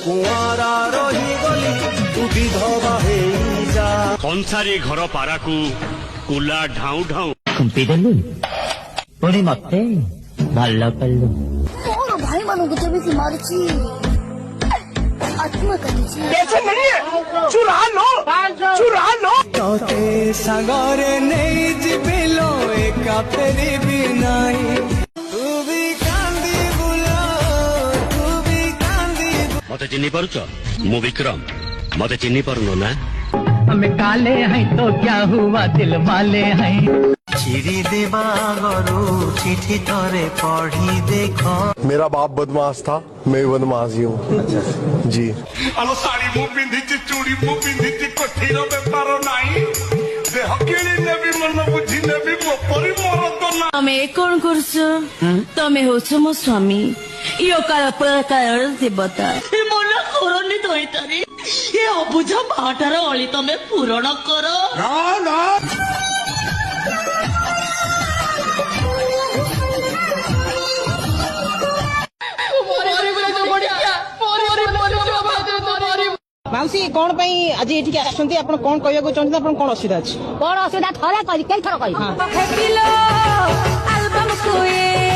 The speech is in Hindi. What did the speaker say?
कुआरा रही गली तू विधवा हे जा कंसारी घर पाराकू कुला ढाऊ ढाऊ कुंपी देलु पुणी मते भल कलु मोर भाई मानू जब मारची आत्मा करिची पैसे नहीं है चुरा लो तोते सागरे नहीं जिबिलो एका फेरी भी नहीं तू भी कांदी बुला तू भी कांदी मते चिन्नी पारुच मु विक्रम मते चिन्नी पारुनो ना हमें काले हैं तो क्या हुआ दिल वाले हैं चिरी देवा गरु चिट्ठी तोरे पढ़ी देखो मेरा बाप बदमाश था मैं बदमाश ही हूँ जी आलो साड़ी मु पिंधी चूड़ी मु पिंधी कोठी रो बेपार नाही देह किणी नेबी मन बुझी नेबी मोपरी मोर तो ना तमे कौन करछ तमे होछ मो स्वामी यो काल प्रकार देवता मन करनी तोइतारी ये अबुझा भाटार अली तमे पूरण कर ना माउसी कौन पाई आज एठी आछंती आपण कोन कहया को चाहते आपण कोन असुविधा अछि बड़ असुविधा थरे कहि केन थर कहि एल्बम कोए